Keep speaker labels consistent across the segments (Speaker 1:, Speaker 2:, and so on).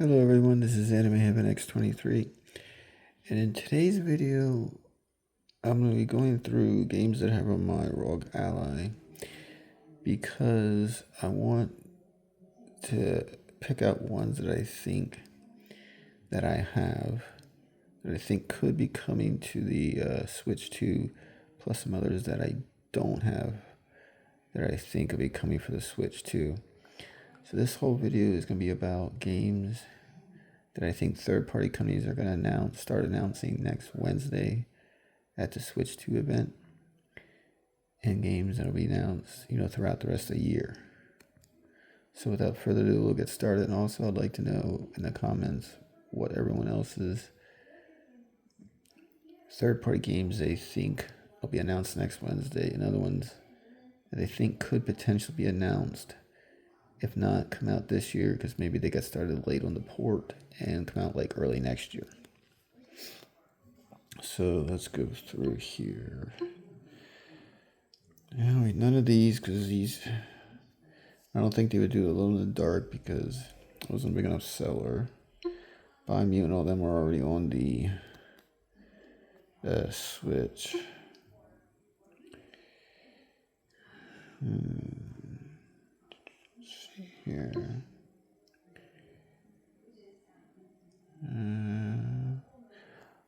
Speaker 1: Hello everyone, this is Anime Heaven X23, and in today's video, I'm going to be going through games that have on my ROG Ally because I want to pick out ones that I think that I have, that I think could be coming to the Switch 2, plus some others that I don't have, that I think will be coming for the Switch 2. So this whole video is going to be about games that I think third-party companies are going to start announcing next Wednesday at the Switch 2 event, and games that will be announced, throughout the rest of the year. So without further ado, we'll get started. And also, I'd like to know in the comments what everyone else's third-party games they think will be announced next Wednesday, and other ones that they think could potentially be announced, if not come out this year, because maybe they got started late on the port and come out like early next year. So let's go through here. Anyway, none of these, because I don't think they would do Alone in the Dark because it wasn't a big enough seller. Biomutant and all them are already on the Switch. Let's see here.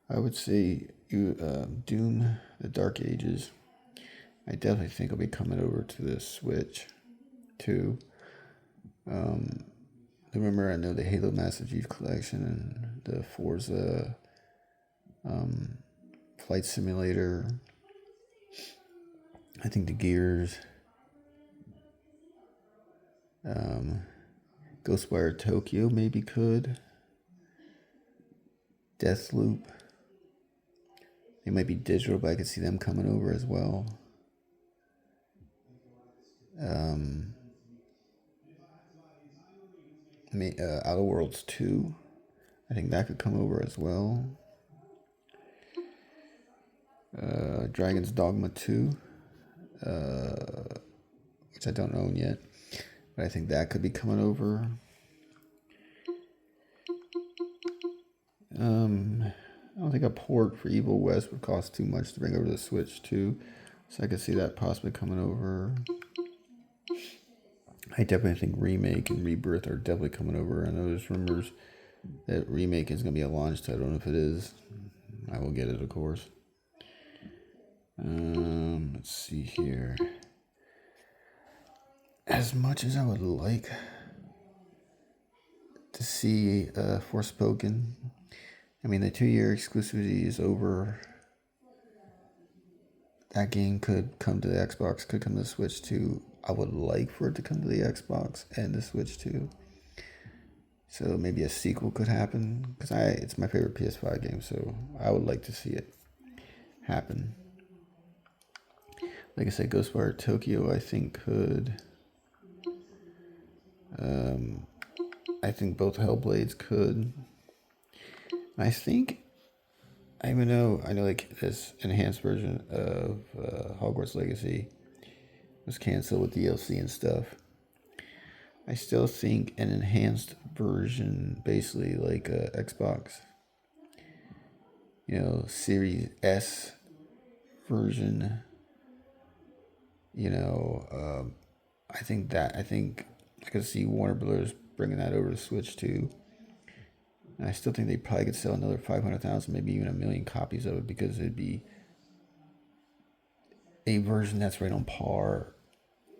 Speaker 1: I would say Doom, The Dark Ages. I definitely think it'll be coming over to the Switch too. Remember, I know the Halo Master Chief Collection and the Forza Flight Simulator. I think the Gears, Ghostwire Tokyo maybe could. Deathloop. They might be digital, but I could see them coming over as well. Outer Worlds 2. I think that could come over as well. Dragon's Dogma 2. Which I don't own yet. But I think that could be coming over. I don't think a port for Evil West would cost too much to bring over to the Switch too. So I could see that possibly coming over. I definitely think Remake and Rebirth are definitely coming over. I know there's rumors that Remake is going to be a launch title. I don't know if it is. I will get it, of course. Let's see here. As much as I would like to see Forspoken, I mean, the 2-year exclusivity is over. That game could come to the Xbox, could come to the Switch too. I would like for it to come to the Xbox and the Switch too. So maybe a sequel could happen, because it's my favorite PS5 game, so I would like to see it happen. Like I said, Ghostwire Tokyo, I think could. I think both Hellblades could. I know like this enhanced version of Hogwarts Legacy was canceled with DLC and stuff. I still think an enhanced version, basically like Xbox, Series S version, I think I could see Warner Brothers bringing that over to Switch too. And I still think they probably could sell another 500,000, maybe even 1 million copies of it, because it'd be a version that's right on par,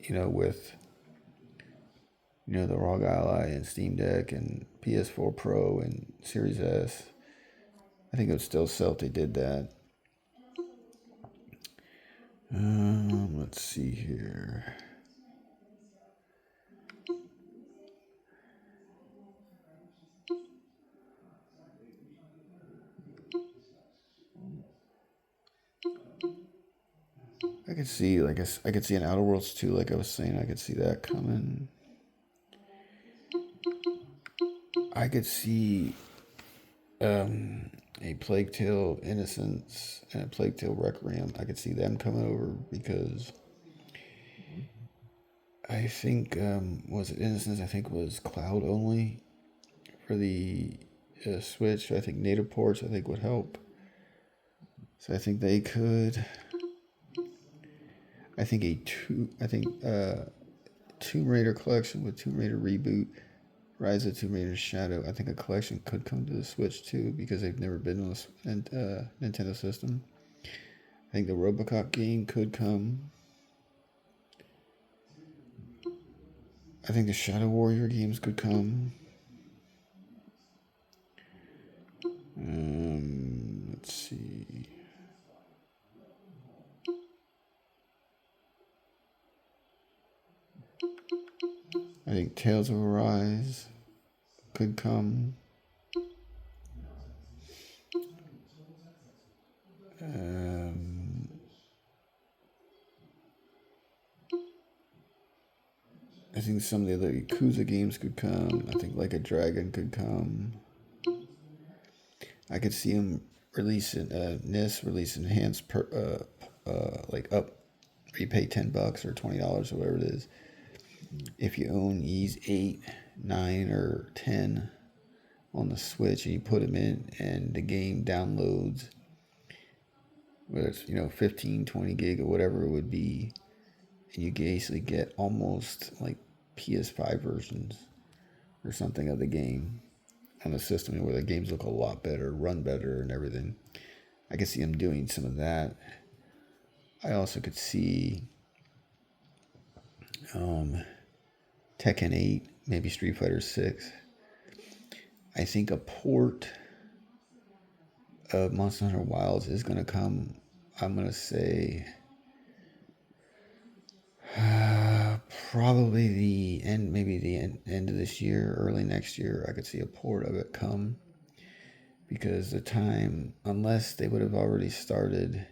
Speaker 1: with, the ROG Ally and Steam Deck and PS4 Pro and Series S. I think it would still sell if they did that. Let's see here. I could see, I could see an Outer Worlds 2, like I was saying. I could see that coming. I could see a Plague Tale Innocence and a Plague Tale Requiem. I could see them coming over, because I think, was it Innocence? I think was cloud only for the Switch. I think native ports would help. So I think they could. I think Tomb Raider collection with Tomb Raider reboot, Rise of Tomb Raider Shadow. I think a collection could come to the Switch too because they've never been on a Nintendo system. I think the RoboCop game could come. I think the Shadow Warrior games could come. Let's see. I think Tales of Arise could come. I think some of the other Yakuza games could come. I think Like a Dragon could come. I could see them releasing NIS release enhanced like up. You pay $10 or $20 or whatever it is. If you own Ys 8, 9, or 10 on the Switch and you put them in and the game downloads, whether it's 15, 20 gig or whatever it would be, and you basically get almost like PS5 versions or something of the game on the system where the games look a lot better, run better, and everything. I could see them doing some of that. I also could see Tekken 8, maybe Street Fighter 6. I think a port of Monster Hunter Wilds is going to come. I'm going to say probably the end of this year, early next year. I could see a port of it come because the time, unless they would have already started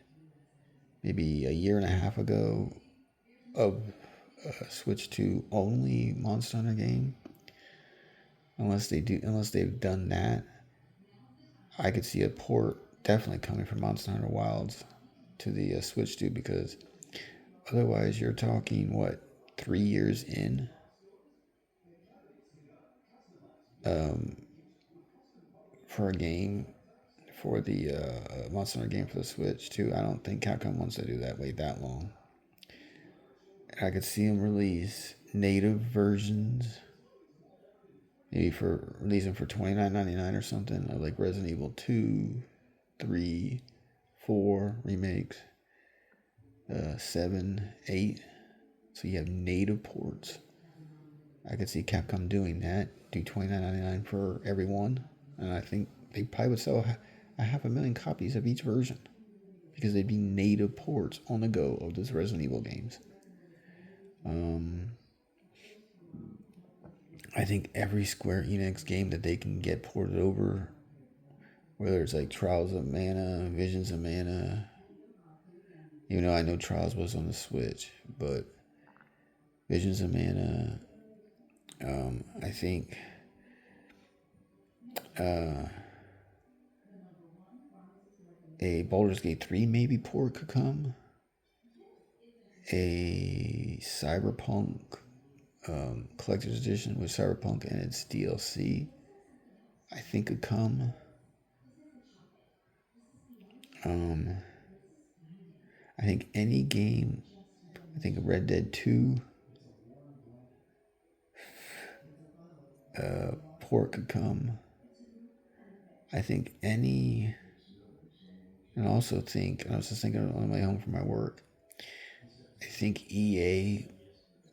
Speaker 1: maybe a year and a half ago of Switch to only Monster Hunter game. Unless they've done that, I could see a port definitely coming from Monster Hunter Wilds to the Switch 2 because otherwise you're talking 3 years in for a game for the Monster Hunter game for the Switch 2. I don't think Capcom wants to do that wait that long. I could see them release native versions, maybe for releasing for $29.99 or something, of like Resident Evil 2, 3, 4 remakes, 7, 8. So you have native ports. I could see Capcom doing that. Do $29.99 for every one, and I think they probably would sell 500,000 copies of each version because they'd be native ports on the go of those Resident Evil games. I think every Square Enix game that they can get ported over, whether it's like Trials of Mana, Visions of Mana, even though I know Trials was on the Switch, but Visions of Mana, I think a Baldur's Gate 3 maybe port could come. A Cyberpunk collector's edition with Cyberpunk and its DLC, I think could come. I think any game, I think Red Dead 2 port could come. I think any, and I was just thinking on my way home from my work, I think EA,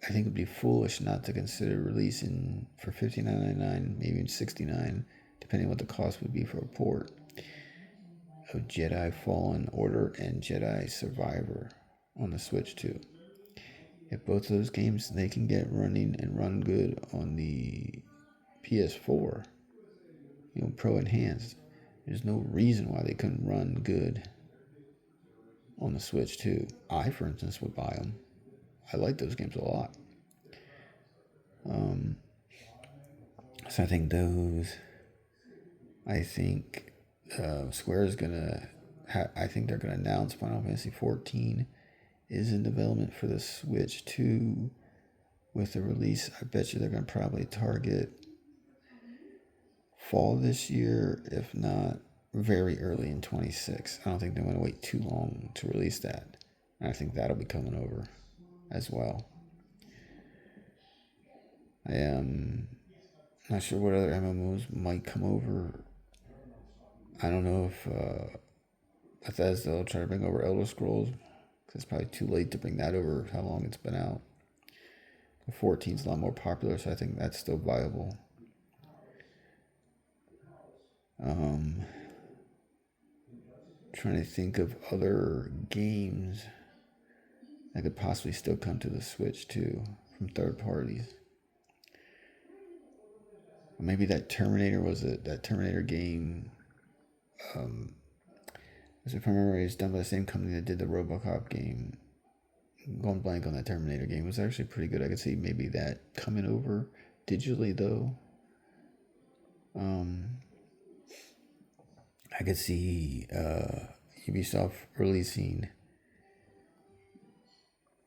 Speaker 1: I think it would be foolish not to consider releasing for $59.99, maybe $69, depending on what the cost would be for a port, of Jedi Fallen Order and Jedi Survivor on the Switch 2. If both of those games they can get running and run good on the PS4, Pro Enhanced, there's no reason why they couldn't run good on the Switch 2. I, for instance, would buy them. I like those games a lot. So I think Square is gonna. I think they're gonna announce Final Fantasy 14 is in development for the Switch 2 with the release. I bet you they're gonna probably target fall this year, if not very early in 26. I don't think they're going to wait too long to release that. And I think that'll be coming over as well. I am not sure what other MMOs might come over. I don't know if Bethesda will try to bring over Elder Scrolls. It's probably too late to bring that over, how long it's been out. The 14 is a lot more popular, so I think that's still viable. Trying to think of other games that could possibly still come to the Switch too, from third parties. Maybe that Terminator that Terminator game. As if I remember, it's done by the same company that did the RoboCop game. I'm going blank on that Terminator game. It was actually pretty good. I could see maybe that coming over digitally though. I could see Ubisoft releasing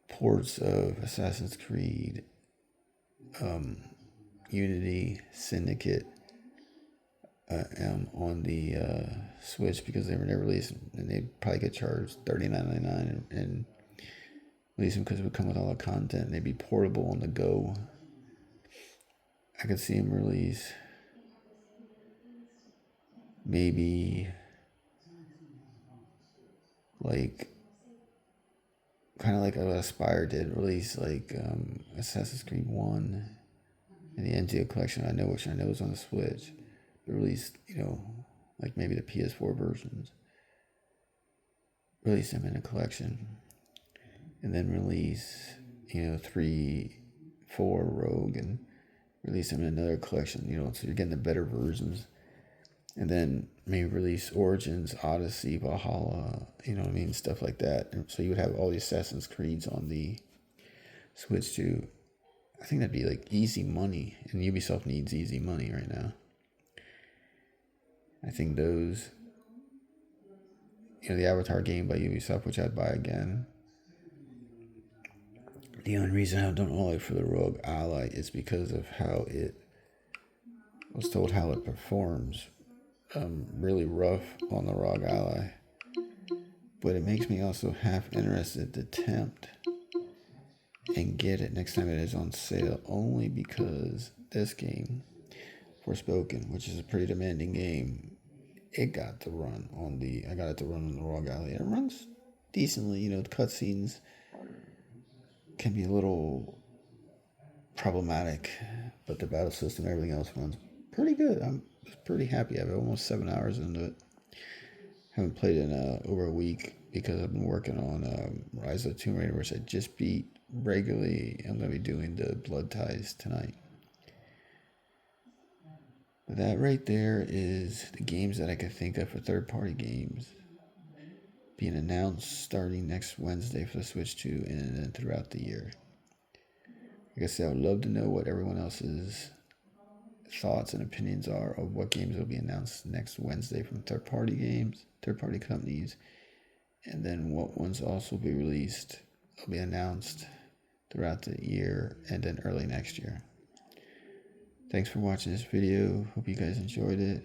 Speaker 1: ports of Assassin's Creed, Unity, Syndicate on the Switch, because they were never released, and they probably get charged $39.99 and release them because it would come with all the content, and they'd be portable on the go. I could see them release maybe like kind of like what Aspyr did, release like Assassin's Creed 1 and the Ezio collection. I know which I know is on the Switch. They released, like maybe the PS4 versions. Release them in a collection. And then release, 3, 4 Rogue, and release them in another collection, so you're getting the better versions. And then maybe release Origins, Odyssey, Valhalla, stuff like that. And so you would have all the Assassin's Creeds on the Switch too. I think that'd be like easy money, and Ubisoft needs easy money right now. I think those, the Avatar game by Ubisoft, which I'd buy again. The only reason I don't like for the Rogue Ally is because of how it was told how it performs. Really rough on the Rogue Ally. But it makes me also half interested to tempt and get it next time it is on sale, only because this game, Forspoken, which is a pretty demanding game, I got it to run on the Rogue Ally. It runs decently, the cutscenes can be a little problematic, but the battle system, everything else runs pretty good. I'm pretty happy. I have almost 7 hours into it. Haven't played in over a week because I've been working on Rise of the Tomb Raider, which I just beat regularly. I'm going to be doing the Blood Ties tonight. But that right there is the games that I could think of for third-party games being announced starting next Wednesday for the Switch 2 and then throughout the year. Like I said, I would love to know what everyone else's thoughts and opinions are of what games will be announced next Wednesday from third-party companies, and then what ones also will be released, will be announced throughout the year and then early next year. Thanks for watching this video. Hope you guys enjoyed it.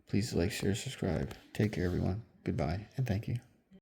Speaker 1: Please like, share, subscribe. Take care, everyone. Goodbye, and thank you.